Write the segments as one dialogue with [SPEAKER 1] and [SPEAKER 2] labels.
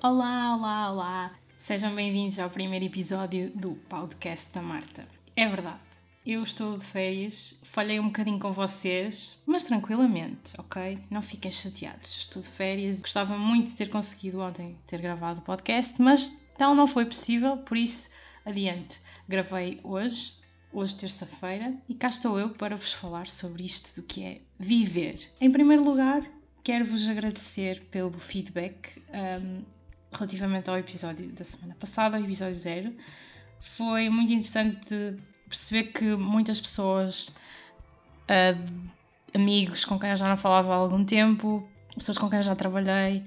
[SPEAKER 1] Olá, olá, olá! Sejam bem-vindos ao primeiro episódio do podcast da Marta. É verdade, eu estou de férias, falhei um bocadinho com vocês, mas tranquilamente, ok? Não fiquem chateados, estou de férias. Gostava muito de ter conseguido ontem ter gravado o podcast, mas tal não foi possível, por isso, adiante. Gravei hoje terça-feira, e cá estou eu para vos falar sobre isto do que é viver. Em primeiro lugar, quero-vos agradecer pelo feedback relativamente ao episódio da semana passada, o episódio 0. Foi muito interessante perceber que muitas pessoas, amigos com quem eu já não falava há algum tempo, pessoas com quem eu já trabalhei,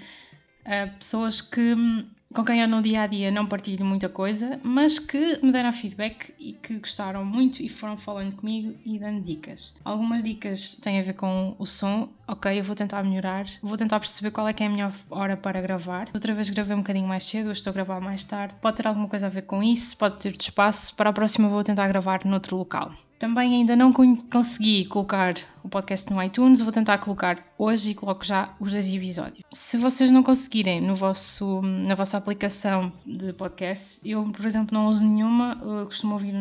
[SPEAKER 1] pessoas com quem eu no dia-a-dia não partilho muita coisa, mas que me deram feedback e que gostaram muito e foram falando comigo e dando dicas. Algumas dicas têm a ver com o som. Ok, eu vou tentar melhorar, vou tentar perceber qual é que é a melhor hora para gravar. Outra vez gravei um bocadinho mais cedo, hoje estou a gravar mais tarde. Pode ter alguma coisa a ver com isso, pode ter de espaço. Para a próxima vou tentar gravar noutro local. Também ainda não consegui colocar o podcast no iTunes, vou tentar colocar hoje e coloco já os 2 episódios. Se vocês não conseguirem na vossa aplicação de podcast, eu, por exemplo, não uso nenhuma, eu costumo ouvir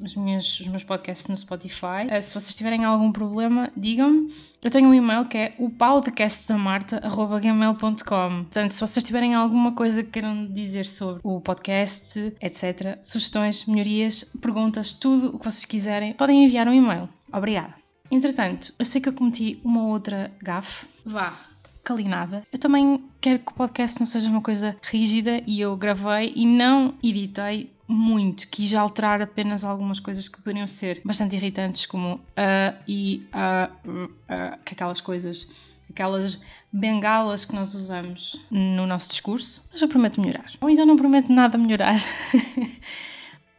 [SPEAKER 1] os meus podcasts no Spotify. Se vocês tiverem algum problema, digam-me. Eu tenho um e-mail que é o podcastdamarta@gmail.com. Portanto, se vocês tiverem alguma coisa que queiram dizer sobre o podcast, etc., sugestões, melhorias, perguntas, tudo o que vocês quiserem, podem enviar um e-mail. Obrigada. Entretanto, eu sei que eu cometi uma outra gafe. Calinada. Eu também quero que o podcast não seja uma coisa rígida e eu gravei e não editei muito. Quis alterar apenas algumas coisas que poderiam ser bastante irritantes, como que aquelas coisas, aquelas bengalas que nós usamos no nosso discurso. Mas eu prometo melhorar. Ou então não prometo nada melhorar.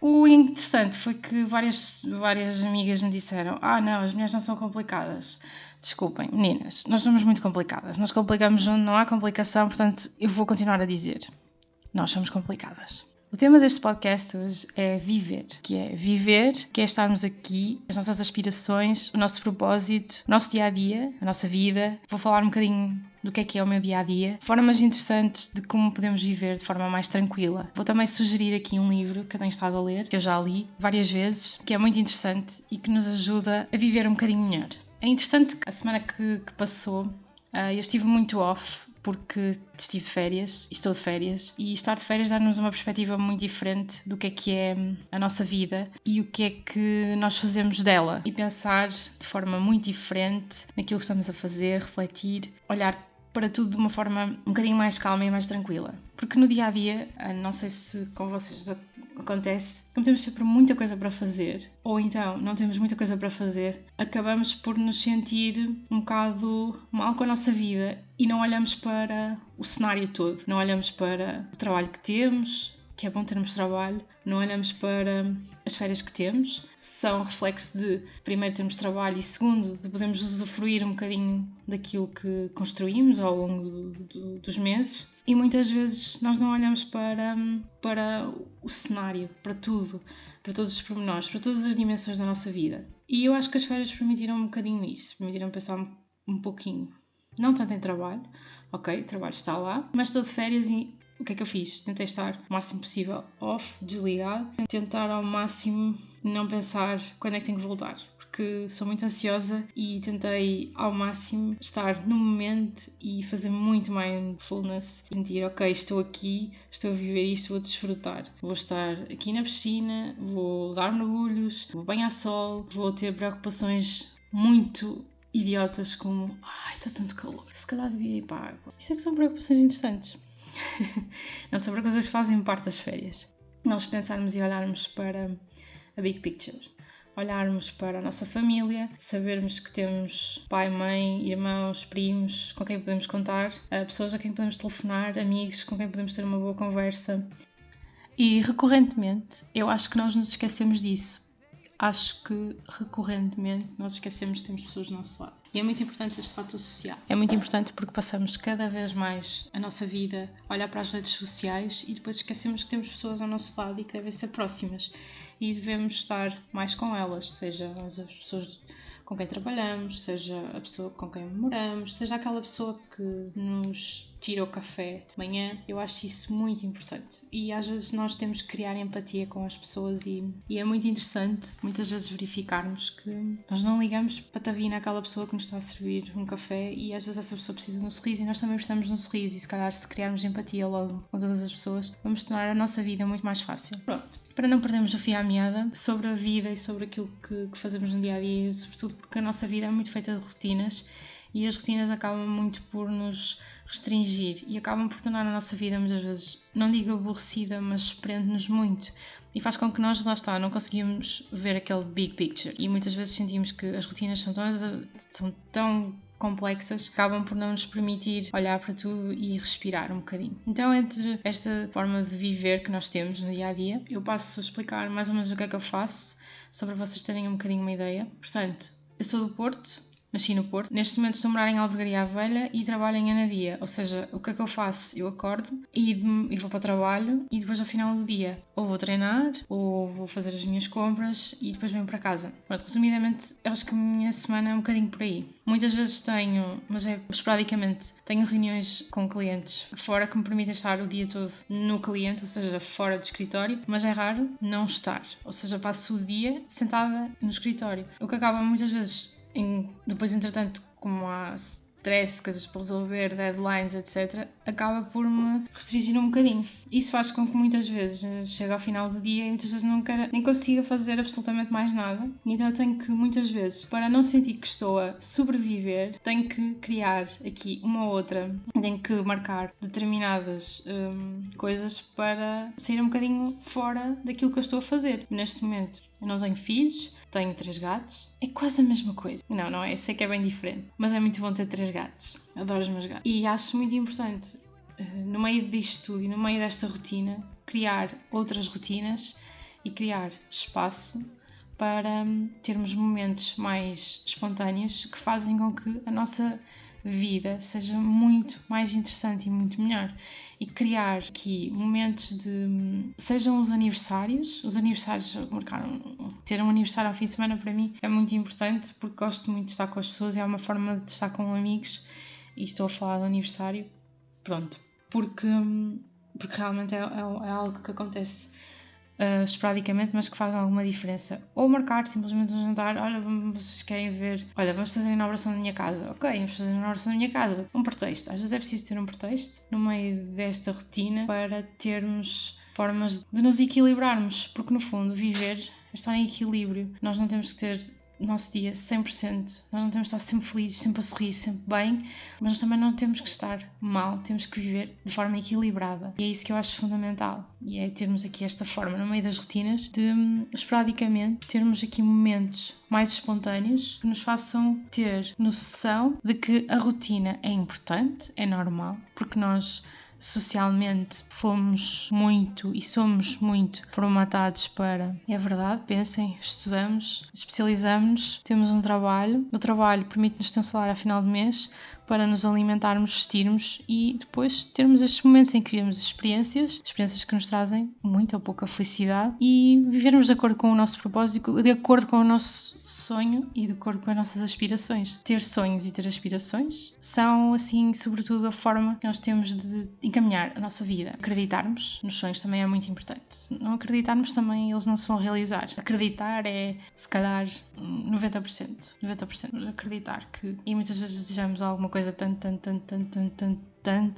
[SPEAKER 1] O interessante foi que várias amigas me disseram: não, as mulheres não são complicadas. Desculpem, meninas, nós somos muito complicadas. Nós complicamos onde não há complicação, portanto, eu vou continuar a dizer: nós somos complicadas. O tema deste podcast hoje é viver, que é estarmos aqui, as nossas aspirações, o nosso propósito, o nosso dia-a-dia, a nossa vida. Vou falar um bocadinho do que é o meu dia-a-dia, formas interessantes de como podemos viver de forma mais tranquila. Vou também sugerir aqui um livro que eu tenho estado a ler, que eu já li várias vezes, que é muito interessante e que nos ajuda a viver um bocadinho melhor. É interessante que a semana que passou, eu estive muito off, porque estive de férias, estou de férias, e estar de férias dá-nos uma perspectiva muito diferente do que é a nossa vida e o que é que nós fazemos dela, e pensar de forma muito diferente naquilo que estamos a fazer, refletir, olhar para tudo de uma forma um bocadinho mais calma e mais tranquila. Porque no dia-a-dia, não sei se com vocês acontece, como temos sempre muita coisa para fazer, ou então não temos muita coisa para fazer, acabamos por nos sentir um bocado mal com a nossa vida e não olhamos para o cenário todo, não olhamos para o trabalho que temos, que é bom termos trabalho, não olhamos para as férias que temos, são reflexo de, primeiro, termos trabalho e, segundo, de podermos usufruir um bocadinho daquilo que construímos ao longo dos meses. E muitas vezes nós não olhamos para o cenário, para tudo, para todos os pormenores, para todas as dimensões da nossa vida. E eu acho que as férias permitiram um bocadinho isso, permitiram pensar um pouquinho, não tanto em trabalho, ok, o trabalho está lá, mas estou de férias e o que é que eu fiz? Tentei estar o máximo possível off, desligado, tentar ao máximo não pensar quando é que tenho que voltar, porque sou muito ansiosa e tentei ao máximo estar no momento e fazer muito mindfulness, sentir, ok, estou aqui, estou a viver isto, vou desfrutar, vou estar aqui na piscina, vou dar mergulhos, vou banhar sol, vou ter preocupações muito idiotas como, está tanto calor, se calhar devia ir para a água. Isso é que são preocupações interessantes. Não, sobre coisas que fazem parte das férias. Nós pensarmos e olharmos para a big picture, olharmos para a nossa família, sabermos que temos pai, mãe, irmãos, primos com quem podemos contar, pessoas a quem podemos telefonar, amigos com quem podemos ter uma boa conversa. E recorrentemente eu acho que nós nos esquecemos disso. Acho que recorrentemente nós esquecemos que temos pessoas do nosso lado. E é muito importante este fator social. É muito importante porque passamos cada vez mais a nossa vida a olhar para as redes sociais e depois esquecemos que temos pessoas ao nosso lado e que devem ser próximas. E devemos estar mais com elas, seja as pessoas com quem trabalhamos, seja a pessoa com quem moramos, seja aquela pessoa que nos tira o café de manhã. Eu acho isso muito importante. E às vezes nós temos que criar empatia com as pessoas e é muito interessante muitas vezes verificarmos que nós não ligamos patavina àquela pessoa que nos está a servir um café e às vezes essa pessoa precisa de um sorriso e nós também precisamos de um sorriso e se calhar se criarmos empatia logo com todas as pessoas vamos tornar a nossa vida muito mais fácil. Pronto, para não perdermos o fio à meada sobre a vida e sobre aquilo que fazemos no dia a dia, sobretudo porque a nossa vida é muito feita de rotinas e as rotinas acabam muito por nos restringir e acabam por tornar a nossa vida muitas vezes, não digo aborrecida, mas prende-nos muito e faz com que nós, lá está, não conseguimos ver aquele big picture e muitas vezes sentimos que as rotinas são tão complexas, acabam por não nos permitir olhar para tudo e respirar um bocadinho. Então, entre esta forma de viver que nós temos no dia a dia, eu passo a explicar mais ou menos o que é que eu faço, só para vocês terem um bocadinho uma ideia. Portanto, eu sou do Porto, nasci no Porto, neste momento estou a morar em Albergaria à Velha e trabalho em Anadia, ou seja, o que é que eu faço? Eu acordo e vou para o trabalho e depois ao final do dia ou vou treinar ou vou fazer as minhas compras e depois venho para casa. Pronto, resumidamente, eu acho que a minha semana é um bocadinho por aí. Muitas vezes tenho, mas é esporadicamente, tenho reuniões com clientes fora que me permitem estar o dia todo no cliente, ou seja, fora do escritório, mas é raro não estar, ou seja, passo o dia sentada no escritório, o que acaba muitas vezes depois, entretanto, como há stress, coisas para resolver, deadlines, etc., acaba por me restringir um bocadinho. Isso faz com que muitas vezes chegue ao final do dia e muitas vezes nem consiga fazer absolutamente mais nada. Então eu tenho que, muitas vezes, para não sentir que estou a sobreviver, tenho que criar aqui uma ou outra, tenho que marcar determinadas coisas para sair um bocadinho fora daquilo que eu estou a fazer. Neste momento, eu não tenho filhos, tenho 3 gatos. É quase a mesma coisa. Não é? Sei que é bem diferente. Mas é muito bom ter 3 gatos. Adoro os meus gatos. E acho muito importante, no meio disto tudo e no meio desta rotina, criar outras rotinas e criar espaço para termos momentos mais espontâneos que fazem com que a nossa vida seja muito mais interessante e muito melhor. E criar aqui momentos de... Sejam os aniversários marcaram... Ter um aniversário ao fim de semana para mim é muito importante porque gosto muito de estar com as pessoas e é uma forma de estar com amigos e estou a falar do aniversário, pronto, porque realmente é algo que acontece esporadicamente, mas que faz alguma diferença. Ou marcar simplesmente um jantar, olha, vocês querem ver, olha, vamos fazer a inauguração da minha casa, ok, vamos fazer a inauguração da minha casa, um pretexto, às vezes é preciso ter um pretexto no meio desta rotina para termos formas de nos equilibrarmos, porque no fundo viver é estar em equilíbrio, nós não temos que ter o nosso dia 100%, nós não temos que estar sempre felizes, sempre a sorrir, sempre bem, mas nós também não temos que estar mal, temos que viver de forma equilibrada e é isso que eu acho fundamental e é termos aqui esta forma no meio das rotinas de esporadicamente termos aqui momentos mais espontâneos que nos façam ter noção de que a rotina é importante, é normal, porque nós socialmente fomos muito e somos muito formatados para, é verdade, pensem, estudamos, especializamos, temos um trabalho, o trabalho permite-nos ter um salário ao final do mês para nos alimentarmos, vestirmos e depois termos estes momentos em que vivemos experiências que nos trazem muita ou pouca felicidade e vivermos de acordo com o nosso propósito, de acordo com o nosso sonho e de acordo com as nossas aspirações. Ter sonhos e ter aspirações são, assim, sobretudo a forma que nós temos de encaminhar a nossa vida. Acreditarmos nos sonhos também é muito importante. Se não acreditarmos também eles não se vão realizar. Acreditar é, se calhar, 90%. 90%. Mas acreditar que... E muitas vezes desejamos alguma coisa tanto,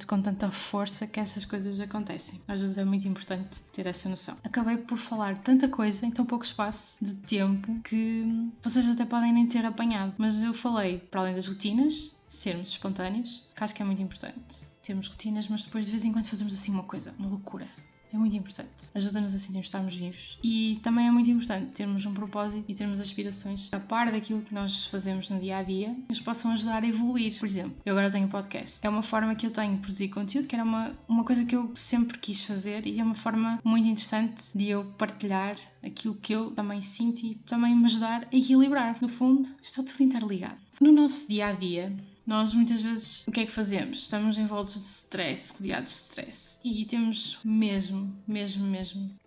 [SPEAKER 1] com tanta força que essas coisas acontecem. Às vezes é muito importante ter essa noção. Acabei por falar tanta coisa em tão pouco espaço de tempo que vocês até podem nem ter apanhado. Mas eu falei, para além das rotinas, sermos espontâneos, que acho que é muito importante. Termos rotinas, mas depois de vez em quando fazemos assim uma coisa, uma loucura. É muito importante. Ajuda-nos a sentirmos que estamos vivos. E também é muito importante termos um propósito e termos aspirações a par daquilo que nós fazemos no dia a dia que nos possam ajudar a evoluir. Por exemplo, eu agora tenho um podcast. É uma forma que eu tenho de produzir conteúdo, que era uma coisa que eu sempre quis fazer e é uma forma muito interessante de eu partilhar aquilo que eu também sinto e também me ajudar a equilibrar. No fundo, está tudo interligado. No nosso dia a dia, nós muitas vezes, o que é que fazemos? Estamos envoltos de stress, rodeados de stress. E temos mesmo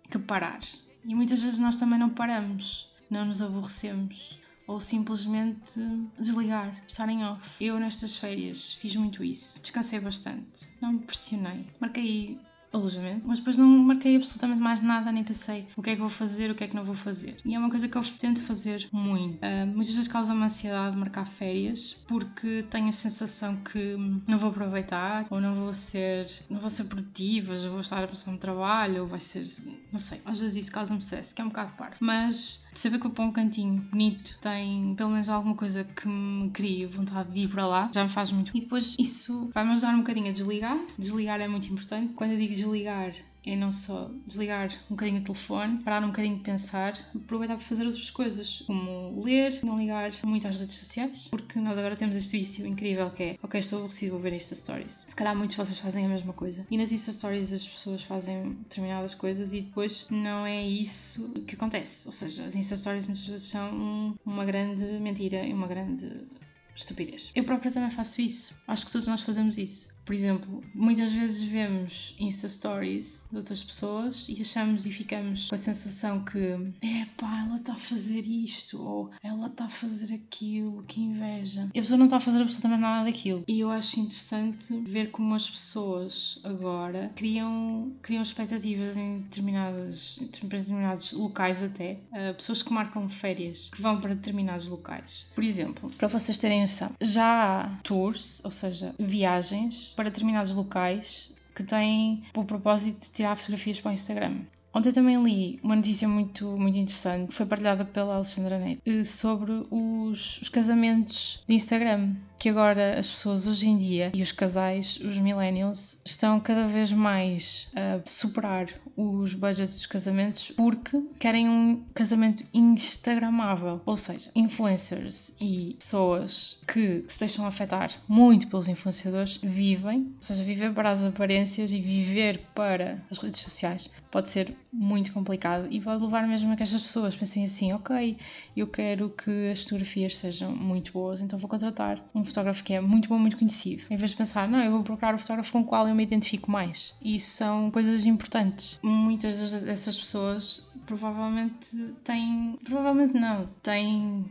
[SPEAKER 1] que parar. E muitas vezes nós também não paramos, não nos aborrecemos. ou simplesmente desligar, estar em off. Eu nestas férias fiz muito isso, descansei bastante, não me pressionei, marquei alojamento, mas depois não marquei absolutamente mais nada, nem pensei o que é que vou fazer, o que é que não vou fazer. E é uma coisa que eu tento fazer muito. Muitas vezes causa-me ansiedade marcar férias, porque tenho a sensação que não vou aproveitar, ou não vou ser produtiva, já vou estar a passar um trabalho, ou vai ser, não sei, às vezes isso causa-me stress, que é um bocado parvo. Mas saber que eu para um cantinho bonito tem pelo menos alguma coisa que me crie vontade de ir para lá, já me faz muito. E depois isso vai-me ajudar um bocadinho a desligar. Desligar é muito importante. Quando eu digo desligar, é não só desligar um bocadinho o telefone, parar um bocadinho de pensar, aproveitar para fazer outras coisas, como ler, não ligar muito às redes sociais, porque nós agora temos este vício incrível que é, ok, estou aborrecido, vou ver Insta Stories. Se calhar muitos de vocês fazem a mesma coisa. E nas Insta Stories as pessoas fazem determinadas coisas e depois não é isso que acontece. Ou seja, as Insta Stories muitas vezes são uma grande mentira e uma grande estupidez. Eu própria também faço isso. Acho que todos nós fazemos isso. Por exemplo, muitas vezes vemos Insta Stories de outras pessoas e achamos e ficamos com a sensação que ela está a fazer isto ou ela está a fazer aquilo, que inveja. E a pessoa não está a fazer absolutamente nada daquilo. E eu acho interessante ver como as pessoas agora criam expectativas em determinados locais até. Pessoas que marcam férias, que vão para determinados locais. Por exemplo, para vocês terem noção, já há tours, ou seja, viagens para determinados locais que têm o propósito de tirar fotografias para o Instagram. Ontem também li uma notícia muito, muito interessante, que foi partilhada pela Alexandra Neto, sobre os casamentos de Instagram, que agora as pessoas hoje em dia, e os casais, os millennials, estão cada vez mais a superar os budgets dos casamentos porque querem um casamento instagramável, ou seja, influencers e pessoas que se deixam afetar muito pelos influenciadores vivem, ou seja, viver para as aparências e viver para as redes sociais pode ser muito complicado e pode levar mesmo a que estas pessoas pensem assim, ok, eu quero que as fotografias sejam muito boas, então vou contratar um fotógrafo que é muito bom, muito conhecido, em vez de pensar, não, eu vou procurar o fotógrafo com o qual eu me identifico mais. E isso são coisas importantes. Muitas dessas pessoas provavelmente têm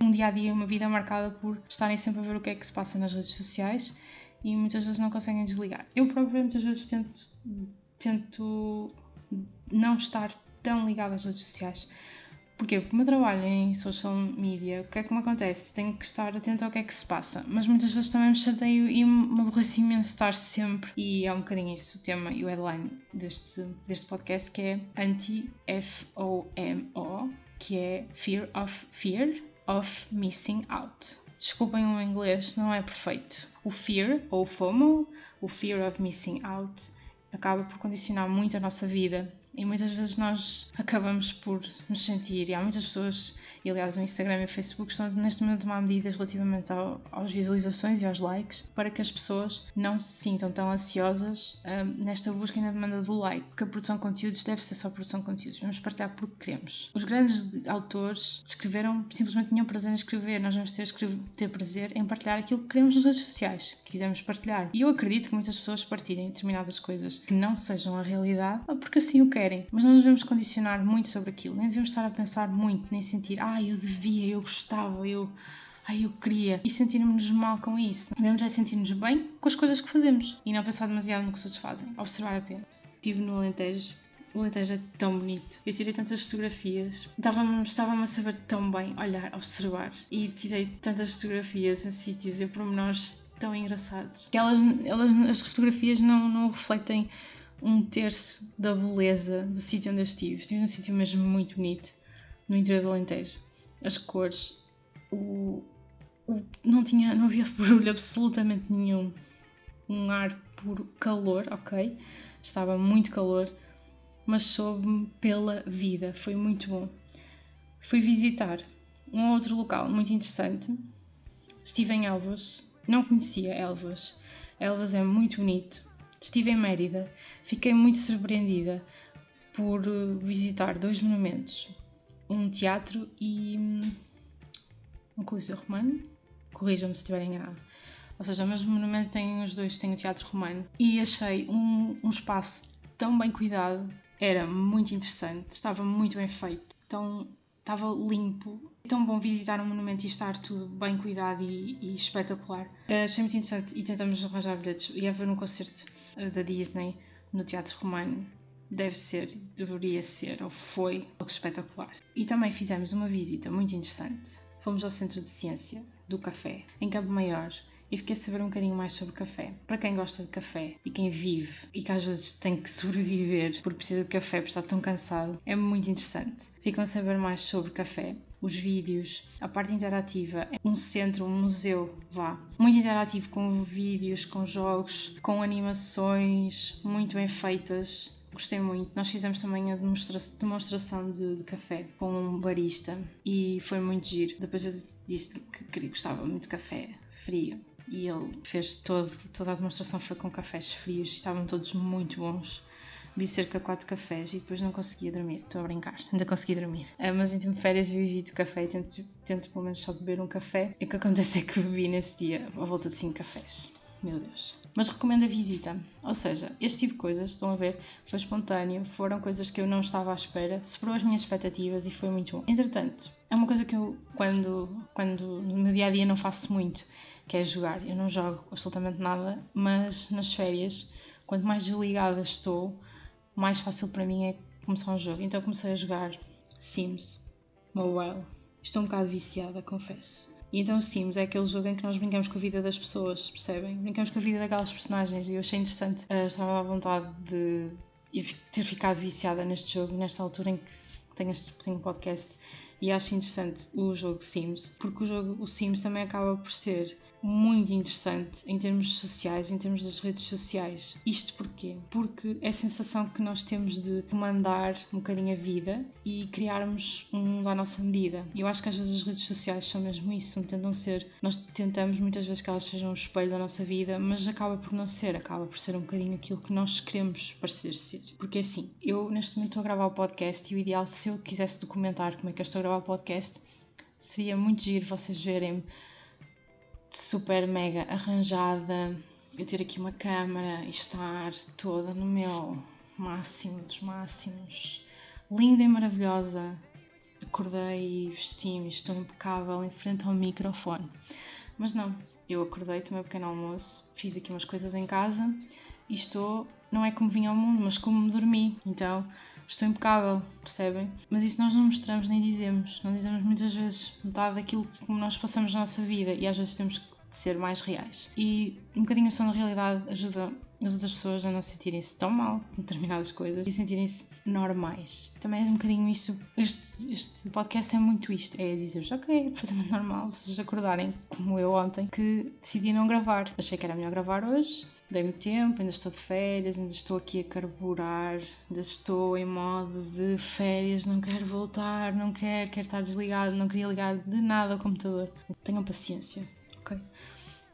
[SPEAKER 1] um dia-a-dia, uma vida marcada por estarem sempre a ver o que é que se passa nas redes sociais e muitas vezes não conseguem desligar. Eu própria muitas vezes tento não estar tão ligada às redes sociais. Porquê? Porque o meu trabalho em social media, o que é que me acontece? Tenho que estar atenta ao que é que se passa, mas muitas vezes também me chateio e me aborreço imenso estar sempre, e é um bocadinho isso o tema e o headline deste podcast, que é anti-FOMO, que é Fear of Missing Out. Desculpem o inglês, não é perfeito. O fear, ou FOMO, o Fear of Missing Out, acaba por condicionar muito a nossa vida e muitas vezes nós acabamos por nos sentir, e há muitas pessoas, e aliás o Instagram e o Facebook estão neste momento a tomar medidas relativamente às visualizações e aos likes para que as pessoas não se sintam tão ansiosas nesta busca e na demanda do like, porque a produção de conteúdos deve ser só produção de conteúdos, vamos partilhar porque queremos. Os grandes autores escreveram, simplesmente tinham prazer em escrever, nós vamos ter prazer em partilhar aquilo que queremos nas redes sociais, que quisermos partilhar. E eu acredito que muitas pessoas partilhem determinadas coisas que não sejam a realidade, porque assim o querem, mas não nos devemos condicionar muito sobre aquilo, nem devemos estar a pensar muito, nem sentir, eu devia, eu gostava, eu queria, e sentirmos-nos mal com isso. Devemos sentir-nos bem com as coisas que fazemos e não pensar demasiado no que os outros fazem, observar apenas. Estive no Alentejo. O Alentejo é tão bonito. Eu tirei tantas fotografias. Estava-me a saber tão bem olhar, observar. E tirei tantas fotografias em sítios e pormenores tão engraçados. Que as fotografias não refletem um terço da beleza do sítio onde eu estive. Estive num sítio mesmo muito bonito, no interior do Alentejo. As cores, não havia barulho absolutamente nenhum. Um ar puro calor, ok? Estava muito calor, mas soube-me pela vida. Foi muito bom. Fui visitar um outro local muito interessante. Estive em Elvas. Não conhecia Elvas. Elvas é muito bonito. Estive em Mérida, fiquei muito surpreendida por visitar 2 monumentos, um teatro e um coliseu romano, corrijam-me se estiver enganado, ou seja, o mesmo monumento os dois têm o teatro romano, e achei um espaço tão bem cuidado, era muito interessante, estava muito bem feito, tão estava limpo. É tão bom visitar um monumento e estar tudo bem cuidado e espetacular. Achei muito interessante e tentamos arranjar bilhetes. Ia ver um concerto da Disney no Teatro Romano. Deveria ser, ou foi, algo espetacular. E também fizemos uma visita muito interessante. Fomos ao Centro de Ciência do Café, em Campo Maior, e fiquei a saber um bocadinho mais sobre café. Para quem gosta de café e quem vive e que às vezes tem que sobreviver porque precisa de café porque está tão cansado, é muito interessante. Ficam a saber mais sobre café, os vídeos, a parte interativa, um centro, um museu, muito interativo, com vídeos, com jogos, com animações muito bem feitas. Gostei muito. Nós fizemos também a demonstração de café com um barista e foi muito giro. Depois eu disse que gostava muito de café frio e ele fez toda a demonstração foi com cafés frios, estavam todos muito bons. Bebi cerca de 4 cafés e depois não conseguia dormir. Estou a brincar, ainda consegui dormir. Mas em tempo de férias eu evito café e tento pelo menos só beber um café. E o que acontece é que bebi nesse dia à volta de 5 cafés. Meu Deus. Mas recomendo a visita. Ou seja, este tipo de coisas, estão a ver, foi espontâneo, foram coisas que eu não estava à espera, superou as minhas expectativas e foi muito bom. Entretanto, é uma coisa que eu, quando no meu dia-a-dia não faço muito, que é jogar. Eu não jogo absolutamente nada, mas nas férias, quanto mais desligada estou, mais fácil para mim é começar um jogo. Então eu comecei a jogar Sims Mobile. Estou um bocado viciada, confesso. E então o Sims é aquele jogo em que nós brincamos com a vida das pessoas, percebem? Brincamos com a vida daquelas personagens e eu achei interessante. Estava à vontade de ter ficado viciada neste jogo, nesta altura em que tenho um podcast, e acho interessante o jogo Sims, porque o Sims também acaba por ser muito interessante em termos sociais, em termos das redes sociais. Isto porquê? Porque é a sensação que nós temos de comandar um bocadinho a vida e criarmos um mundo à nossa medida. E eu acho que às vezes as redes sociais são mesmo isso, nós tentamos muitas vezes que elas sejam um espelho da nossa vida, mas acaba por não ser, acaba por ser um bocadinho aquilo que nós queremos parecer ser. Porque assim, eu neste momento estou a gravar o podcast e o ideal, se eu quisesse documentar como é que eu estou a gravar o podcast, seria muito giro vocês verem-me super mega arranjada, eu ter aqui uma câmara e estar toda no meu máximo dos máximos, linda e maravilhosa. Acordei e vesti-me, estou impecável em frente ao microfone. Mas não, eu acordei, tomei um pequeno almoço, fiz aqui umas coisas em casa e não é como vim ao mundo, mas como dormi. Então estou impecável, percebem? Mas isso nós não mostramos nem dizemos. Não dizemos muitas vezes metade daquilo como nós passamos na nossa vida e às vezes temos que ser mais reais. E um bocadinho a noção da realidade ajuda as outras pessoas a não sentirem-se tão mal com determinadas coisas e sentirem-se normais. Também é um bocadinho isto, este podcast é muito isto, é dizer-vos, ok, é perfeitamente normal vocês acordarem, como eu ontem, que decidi não gravar. Achei que era melhor gravar hoje, dei-me tempo, ainda estou de férias, ainda estou aqui a carburar, ainda estou em modo de férias, não quero voltar, quero estar desligado, não queria ligar de nada ao computador. Tenham paciência, ok?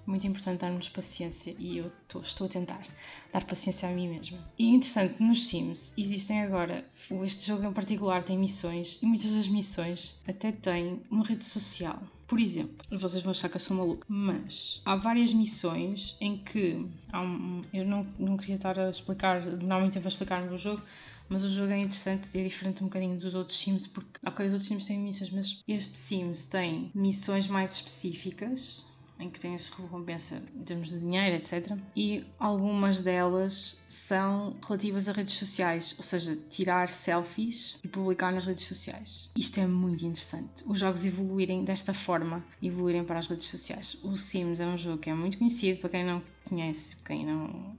[SPEAKER 1] Muito importante darmos paciência e eu estou a tentar dar paciência a mim mesma. E interessante, nos Sims existem agora, este jogo em particular tem missões e muitas das missões até têm uma rede social. Por exemplo, vocês vão achar que eu sou maluca, mas há várias missões em que eu não queria estar a explicar, demorar muito tempo a explicar no jogo, mas o jogo é interessante e é diferente um bocadinho dos outros Sims, porque, ok, os outros Sims têm missões, mas este Sims tem missões mais específicas, em que tem-se recompensa em termos de dinheiro, etc. E algumas delas são relativas a redes sociais, ou seja, tirar selfies e publicar nas redes sociais. Isto é muito interessante. Os jogos evoluírem desta forma, evoluírem para as redes sociais. O Sims é um jogo que é muito conhecido, para quem não conhece,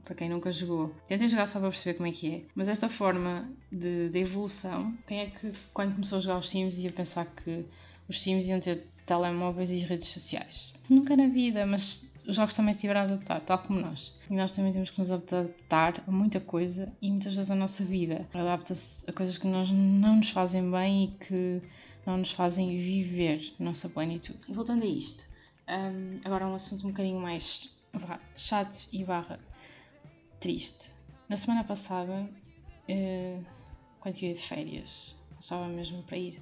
[SPEAKER 1] para quem nunca jogou. Tentem jogar só para perceber como é que é. Mas esta forma de evolução, quem é que quando começou a jogar os Sims ia pensar que os Sims iam ter telemóveis e redes sociais? Nunca na vida, mas os jogos também se tiveram a adaptar, tal como nós. E nós também temos que nos adaptar a muita coisa e muitas vezes a nossa vida adapta-se a coisas que não nos fazem bem e que não nos fazem viver a nossa plenitude. E voltando a isto, agora um assunto um bocadinho mais chato e triste. Na semana passada, quando eu ia de férias, estava mesmo para ir,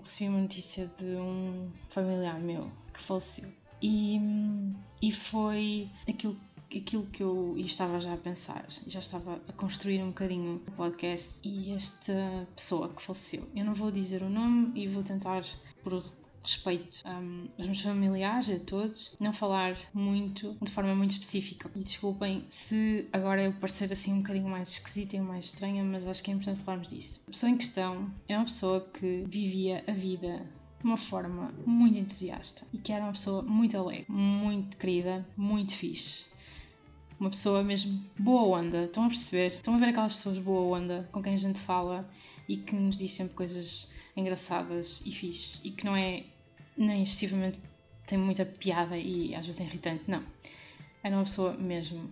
[SPEAKER 1] recebi uma notícia de um familiar meu que faleceu e foi aquilo aquilo que eu estava já a pensar, já estava a construir um bocadinho o podcast e esta pessoa que faleceu. Eu não vou dizer o nome e vou tentar, por respeito aos meus familiares, a todos, não falar muito, de forma muito específica. E desculpem se agora eu parecer assim um bocadinho mais esquisita e mais estranha, mas acho que é importante falarmos disso. A pessoa em questão é uma pessoa que vivia a vida de uma forma muito entusiasta e que era uma pessoa muito alegre, muito querida, muito fixe. Uma pessoa mesmo boa onda, estão a perceber? Estão a ver aquelas pessoas boa onda com quem a gente fala e que nos diz sempre coisas engraçadas e fixe e que não é nem excessivamente, tem muita piada e às vezes é irritante, não. Era uma pessoa mesmo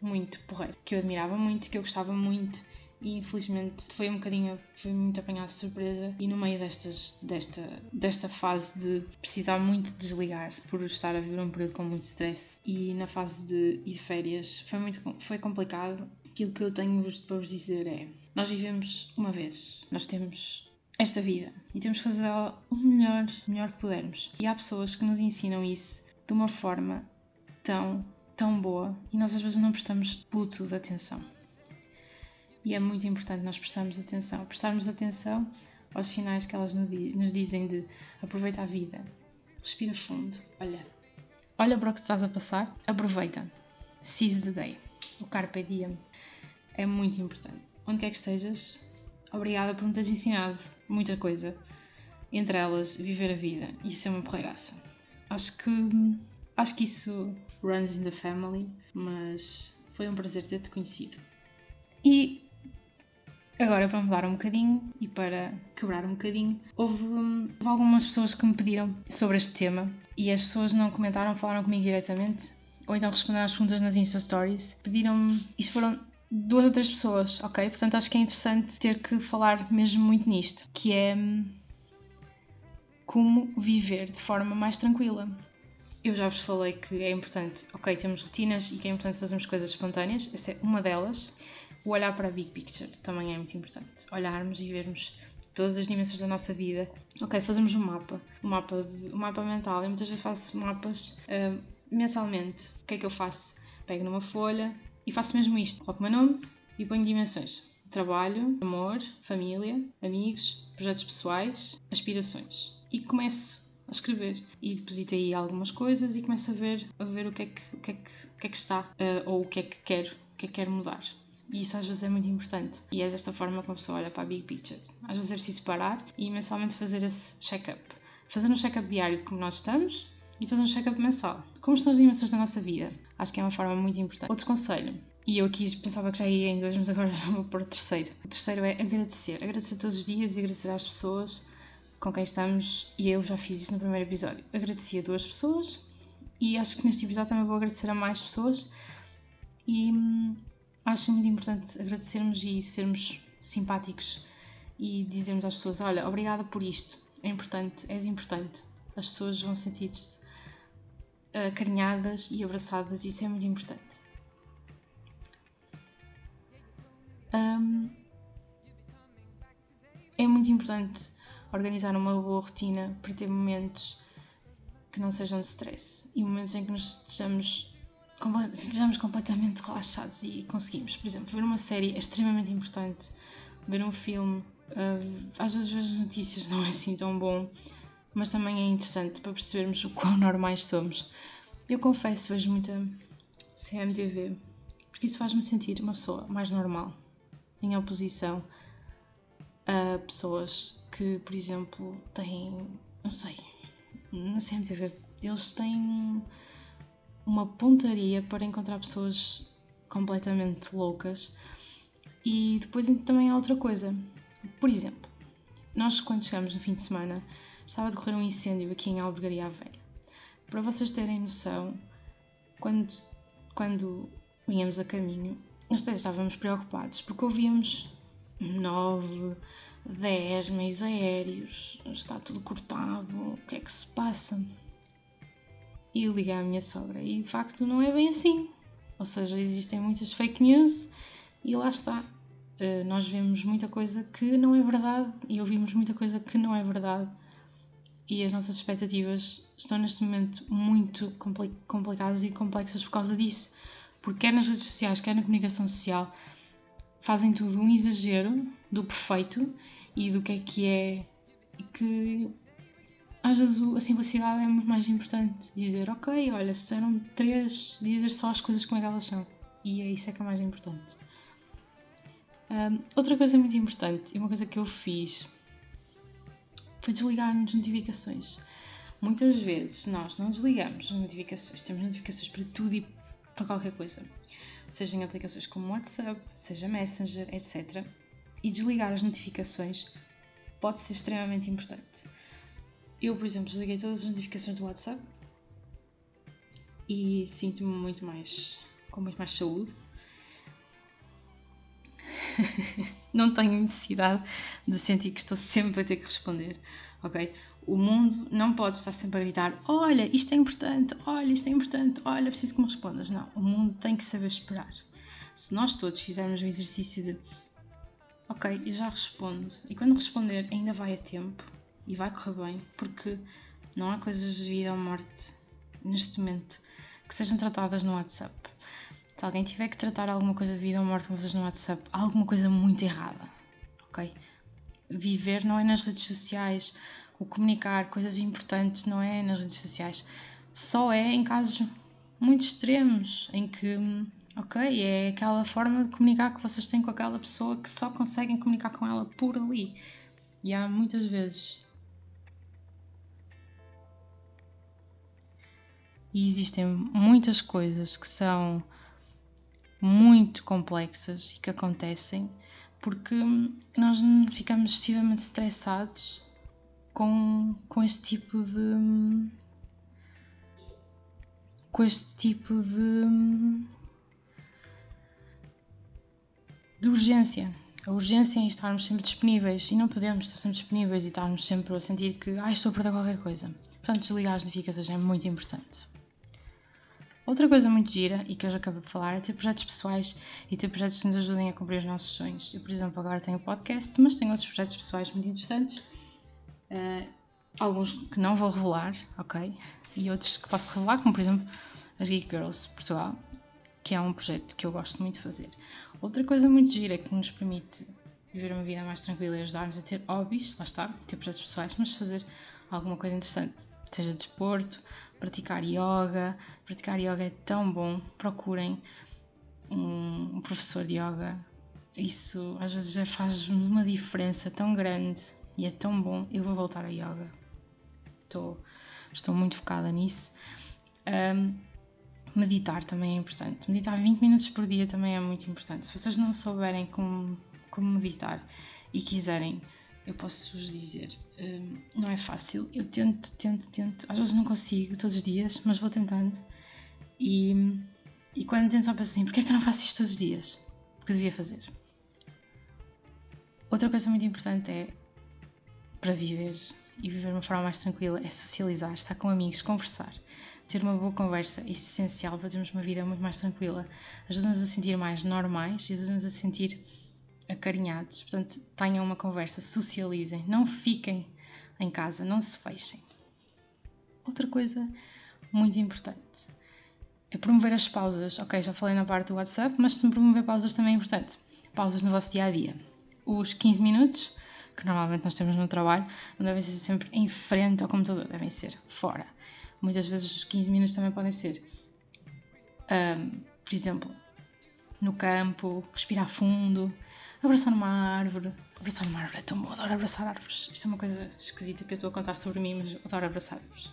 [SPEAKER 1] muito porreira, que eu admirava muito, que eu gostava muito e infelizmente foi muito apanhada de surpresa e no meio desta fase de precisar muito desligar por estar a viver um período com muito stress e na fase de ir de férias foi complicado. Aquilo que eu tenho para vos dizer é: nós vivemos uma vez, nós temos esta vida e temos que fazer dela o melhor que pudermos. E há pessoas que nos ensinam isso de uma forma tão boa e nós às vezes não prestamos puto de atenção. E é muito importante nós prestarmos atenção aos sinais que elas nos dizem de aproveita a vida, respira fundo, olha para o que estás a passar, aproveita, seize the day, o carpe diem é muito importante. Onde quer que estejas, obrigada por me teres ensinado muita coisa, entre elas viver a vida e ser uma porreiraça. Acho que isso runs in the family, mas foi um prazer ter-te conhecido. E agora, para mudar um bocadinho e para quebrar um bocadinho, houve algumas pessoas que me pediram sobre este tema e as pessoas não comentaram, falaram comigo diretamente ou então responderam às perguntas nas Insta Stories. Pediram-me, isto foram 2 ou 3 pessoas, ok? Portanto, acho que é interessante ter que falar mesmo muito nisto, que é como viver de forma mais tranquila. Eu já vos falei que é importante, ok, temos rotinas e que é importante fazermos coisas espontâneas, essa é uma delas. O olhar para a big picture também é muito importante. Olharmos e vermos todas as dimensões da nossa vida. Ok, fazemos um mapa mental. Eu muitas vezes faço mapas mensalmente. O que é que eu faço? Pego numa folha e faço mesmo isto. Coloco o meu nome e ponho dimensões. Trabalho, amor, família, amigos, projetos pessoais, aspirações. E começo a escrever. E deposito aí algumas coisas e começo a ver o que é que está ou o que é que quero mudar. E isso às vezes é muito importante. E é desta forma que uma pessoa olha para a big picture. Às vezes é preciso parar e mensalmente fazer esse check-up. Fazer um check-up diário de como nós estamos e fazer um check-up mensal. Como estão as dimensões da nossa vida. Acho que é uma forma muito importante. Outro conselho. E eu aqui pensava que já ia em 2, mas agora já vou para o terceiro. O terceiro é agradecer. Agradecer todos os dias e agradecer às pessoas com quem estamos. E eu já fiz isso no primeiro episódio. Agradeci a 2 pessoas. E acho que neste episódio também vou agradecer a mais pessoas. E acho muito importante agradecermos e sermos simpáticos e dizermos às pessoas: olha, obrigada por isto, é importante, és importante. As pessoas vão sentir-se acarinhadas e abraçadas e isso é muito importante. É muito importante organizar uma boa rotina para ter momentos que não sejam de stress e momentos em que nos estejamos completamente relaxados e conseguimos. Por exemplo, ver uma série é extremamente importante. Ver um filme, às vezes ver as notícias não é assim tão bom, mas também é interessante para percebermos o quão normais somos. Eu confesso, vejo muita CMTV, porque isso faz-me sentir uma pessoa mais normal, em oposição a pessoas que, por exemplo, têm, não sei, na CMTV eles têm uma pontaria para encontrar pessoas completamente loucas. E depois também há outra coisa. Por exemplo, nós quando chegamos no fim de semana estava a decorrer um incêndio aqui em Albergaria à Velha. Para vocês terem noção, quando vinhamos a caminho, nós até estávamos preocupados porque ouvíamos 9, 10 meios aéreos, está tudo cortado, o que é que se passa? E eu liguei à minha sogra e de facto não é bem assim. Ou seja, existem muitas fake news e lá está. Nós vemos muita coisa que não é verdade e ouvimos muita coisa que não é verdade. E as nossas expectativas estão neste momento muito complicadas e complexas por causa disso. Porque quer nas redes sociais, quer na comunicação social, fazem tudo um exagero do perfeito e do que é, e que às vezes a simplicidade é muito mais importante. Dizer, ok, olha, se eram 3, dizer só as coisas como é que elas são. E é isso que é mais importante. Outra coisa muito importante, e uma coisa que eu fiz, foi desligar-nos notificações. Muitas vezes nós não desligamos as notificações, temos notificações para tudo e para qualquer coisa. Seja em aplicações como WhatsApp, seja Messenger, etc. E desligar as notificações pode ser extremamente importante. Eu, por exemplo, desliguei todas as notificações do WhatsApp e sinto-me com muito mais saúde. Não tenho necessidade de sentir que estou sempre a ter que responder, ok? O mundo não pode estar sempre a gritar, olha, isto é importante, olha, preciso que me respondas. Não, o mundo tem que saber esperar. Se nós todos fizermos o exercício de, ok, eu já respondo, e quando responder ainda vai a tempo, e vai correr bem, porque não há coisas de vida ou morte, neste momento, que sejam tratadas no WhatsApp. Se alguém tiver que tratar alguma coisa de vida ou morte com vocês no WhatsApp, há alguma coisa muito errada, ok? Viver não é nas redes sociais, o comunicar coisas importantes não é nas redes sociais, só é em casos muito extremos, em que, ok, é aquela forma de comunicar que vocês têm com aquela pessoa que só conseguem comunicar com ela por ali. E há muitas vezes. E existem muitas coisas que são muito complexas e que acontecem porque nós ficamos excessivamente estressados com este tipo de urgência. A urgência em estarmos sempre disponíveis, e não podemos estar sempre disponíveis e estarmos sempre a sentir que estou a perder qualquer coisa. Portanto, desligar as notificações é muito importante. Outra coisa muito gira, e que eu já acabei de falar, é ter projetos pessoais e ter projetos que nos ajudem a cumprir os nossos sonhos. Eu, por exemplo, agora tenho podcast, mas tenho outros projetos pessoais muito interessantes. Alguns que não vou revelar, ok? E outros que posso revelar, como por exemplo as Geek Girls Portugal, que é um projeto que eu gosto muito de fazer. Outra coisa muito gira que nos permite viver uma vida mais tranquila e ajudar-nos a ter hobbies, lá está, ter projetos pessoais, mas fazer alguma coisa interessante, seja desporto, praticar yoga. Praticar yoga é tão bom, procurem um professor de yoga, isso às vezes já faz uma diferença tão grande e é tão bom. Eu vou voltar a yoga, estou muito focada nisso. Meditar também é importante, meditar 20 minutos por dia também é muito importante. Se vocês não souberem como meditar e quiserem, eu posso vos dizer, não é fácil, eu tento, às vezes não consigo todos os dias, mas vou tentando e quando tento só penso assim, porque é que eu não faço isto todos os dias? Porque eu devia fazer. Outra coisa muito importante é, para viver e viver de uma forma mais tranquila, é socializar, estar com amigos, conversar. Ter uma boa conversa é essencial para termos uma vida muito mais tranquila. Ajuda-nos a sentir mais normais e ajuda-nos a sentir acarinhados. Portanto, tenham uma conversa, socializem, não fiquem em casa, não se fechem. Outra coisa muito importante é promover as pausas. Ok, já falei na parte do WhatsApp, mas se promover pausas também é importante. Pausas no vosso dia-a-dia. Os 15 minutos, que normalmente nós temos no trabalho, não devem ser sempre em frente ao computador, devem ser fora. Muitas vezes os 15 minutos também podem ser, por exemplo, no campo, respirar fundo, abraçar uma árvore. Abraçar uma árvore é tão bom, adoro abraçar árvores. Isto é uma coisa esquisita que eu estou a contar sobre mim, mas adoro abraçar árvores.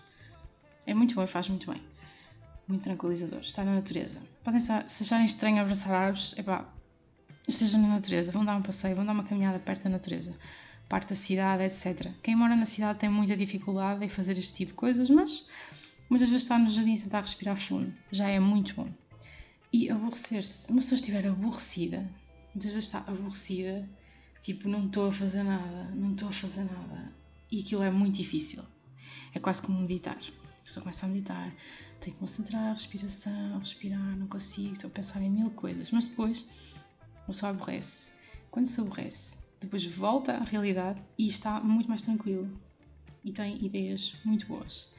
[SPEAKER 1] É muito bom e faz muito bem. Muito tranquilizador, estar na natureza. Podem se acharem estranho abraçar árvores, estejam na natureza, vão dar um passeio, vão dar uma caminhada perto da natureza, parte da cidade, etc. Quem mora na cidade tem muita dificuldade em fazer este tipo de coisas, mas muitas vezes estar no jardim e tentar respirar fundo já é muito bom. E aborrecer-se, se uma pessoa estiver aborrecida, muitas vezes está aborrecida, tipo, não estou a fazer nada, e aquilo é muito difícil. É quase como meditar. A pessoa começa a meditar, tem que concentrar, respiração, respirar, não consigo, estou a pensar em 1000 coisas, mas depois a pessoa aborrece. Quando se aborrece, depois volta à realidade e está muito mais tranquilo e tem ideias muito boas.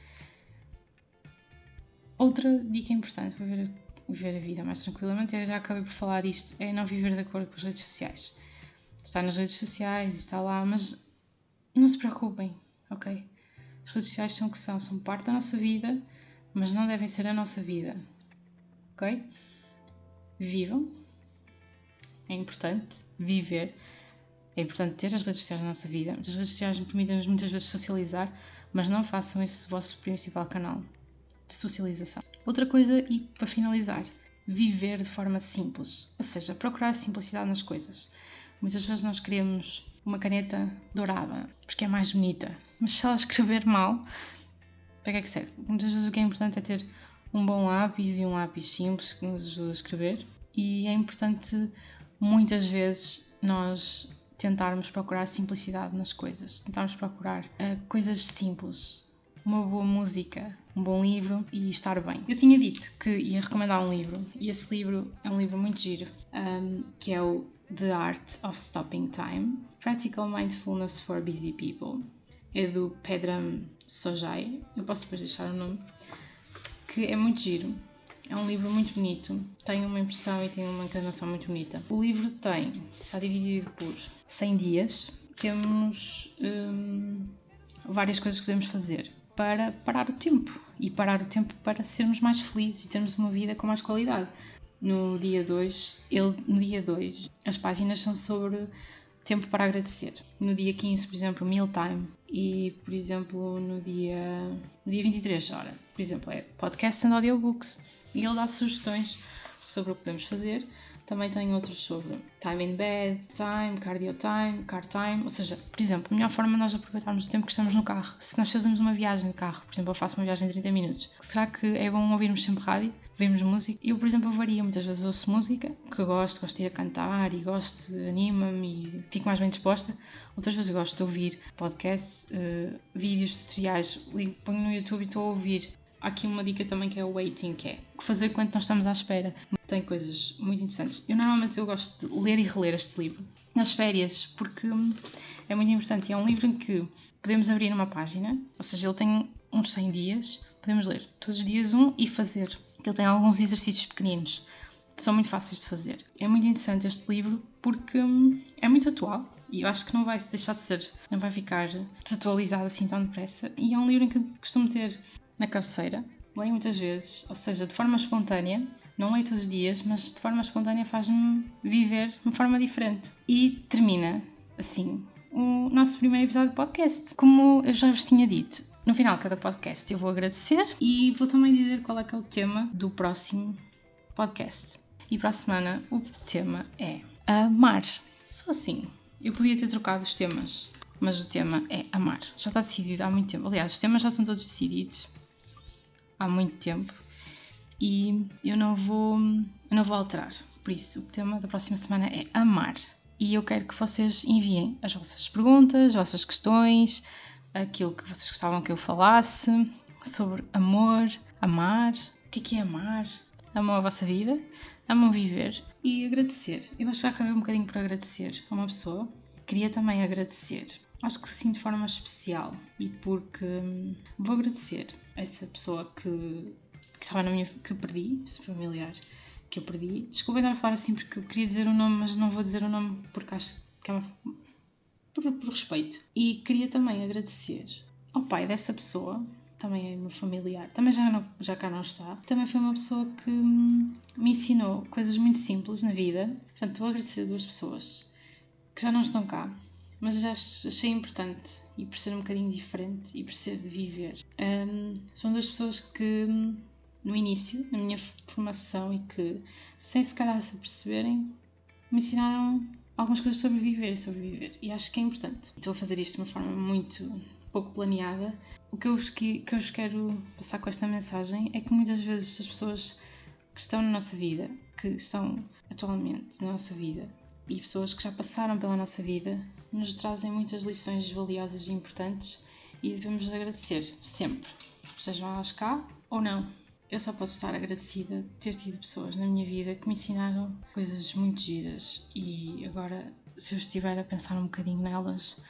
[SPEAKER 1] Outra dica importante para ver viver a vida mais tranquilamente, eu já acabei por falar disto, é não viver de acordo com as redes sociais. Está nas redes sociais, está lá, mas não se preocupem, ok? As redes sociais são o que são parte da nossa vida, mas não devem ser a nossa vida, ok? Vivam, é importante viver, é importante ter as redes sociais na nossa vida. As redes sociais permitem-nos muitas vezes socializar, mas não façam esse o vosso principal canal de socialização. Outra coisa, e para finalizar, viver de forma simples, ou seja, procurar simplicidade nas coisas. Muitas vezes nós queremos uma caneta dourada, porque é mais bonita, mas se ela escrever mal, para que é que serve? Muitas vezes o que é importante é ter um bom lápis e um lápis simples que nos ajuda a escrever, e é importante muitas vezes nós tentarmos procurar simplicidade nas coisas, tentarmos procurar coisas simples, uma boa música, um bom livro e estar bem. Eu tinha dito que ia recomendar um livro, e esse livro é um livro muito giro, que é o The Art of Stopping Time, Practical Mindfulness for Busy People. É do Pedram Shojai, eu posso depois deixar o nome, que é muito giro. É um livro muito bonito, tem uma impressão e tem uma encarnação muito bonita. O livro está dividido por 100 dias. Temos várias coisas que podemos fazer para parar o tempo. E parar o tempo para sermos mais felizes e termos uma vida com mais qualidade. No dia 2, as páginas são sobre tempo para agradecer. No dia 15, por exemplo, meal time. E, por exemplo, no dia 23, por exemplo, é podcasts and audiobooks. E ele dá sugestões sobre o que podemos fazer. Também tem outros sobre time in bed, time, cardio time, car time. Ou seja, por exemplo, a melhor forma de nós aproveitarmos o tempo que estamos no carro. Se nós fazemos uma viagem de carro, por exemplo, eu faço uma viagem de 30 minutos, será que é bom ouvirmos sempre rádio? Ouvimos música? Eu, por exemplo, vario. Muitas vezes ouço música, que eu gosto de ir a cantar e gosto, anima-me e fico mais bem disposta. Outras vezes eu gosto de ouvir podcasts, vídeos, tutoriais, ponho no YouTube e estou a ouvir. Há aqui uma dica também que é o waiting, que é o que fazer quando nós estamos à espera. Tem coisas muito interessantes. Eu gosto de ler e reler este livro nas férias, porque é muito importante. E é um livro em que podemos abrir uma página, ou seja, ele tem uns 100 dias, podemos ler todos os dias e fazer. Ele tem alguns exercícios pequeninos, que são muito fáceis de fazer. É muito interessante este livro porque é muito atual. E eu acho que não vai deixar de ser, não vai ficar desatualizado assim tão depressa. E é um livro em que eu costumo ter na cabeceira, leio muitas vezes, ou seja, de forma espontânea, não leio todos os dias, mas de forma espontânea faz-me viver de uma forma diferente. E termina assim o nosso primeiro episódio de podcast. Como eu já vos tinha dito, no final de cada podcast eu vou agradecer e vou também dizer qual é que é o tema do próximo podcast. E para a semana o tema é amar. Só assim, eu podia ter trocado os temas, mas o tema é amar. Já está decidido há muito tempo. Aliás, os temas já estão todos decididos há muito tempo e eu não vou alterar. Por isso, o tema da próxima semana é amar. E eu quero que vocês enviem as vossas perguntas, as vossas questões, aquilo que vocês gostavam que eu falasse sobre amor, amar, o que é amar, amam a vossa vida, amam viver e agradecer. Eu acho que já acabei um bocadinho por agradecer a uma pessoa. Queria também agradecer, acho que sim, de forma especial, e porque vou agradecer a essa pessoa que estava que perdi, esse familiar que eu perdi. Desculpem estar a falar assim porque eu queria dizer o nome, mas não vou dizer o nome porque acho que é por respeito. E queria também agradecer ao pai dessa pessoa, também é meu familiar, também já cá não está. Também foi uma pessoa que me ensinou coisas muito simples na vida. Portanto, vou agradecer a duas pessoas que já não estão cá, mas já achei importante, e por ser um bocadinho diferente e por ser de viver. São duas pessoas que no início, na minha formação, e que sem se calhar se perceberem, me ensinaram algumas coisas sobre viver e sobreviver, e acho que é importante. Estou a fazer isto de uma forma muito pouco planeada. O que eu vos quero passar com esta mensagem é que muitas vezes as pessoas que estão na nossa vida, que estão atualmente na nossa vida, e pessoas que já passaram pela nossa vida, nos trazem muitas lições valiosas e importantes, e devemos agradecer sempre, sejam elas cá ou não. Eu só posso estar agradecida de ter tido pessoas na minha vida que me ensinaram coisas muito giras, e agora, se eu estiver a pensar um bocadinho nelas,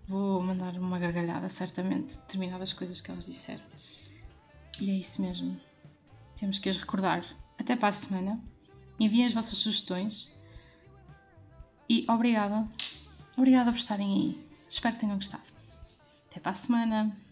[SPEAKER 1] vou mandar uma gargalhada certamente de determinadas coisas que elas disseram. E é isso mesmo, temos que as recordar Até para a semana. Enviem as vossas sugestões. E obrigada. Obrigada por estarem aí. Espero que tenham gostado. Até para a semana.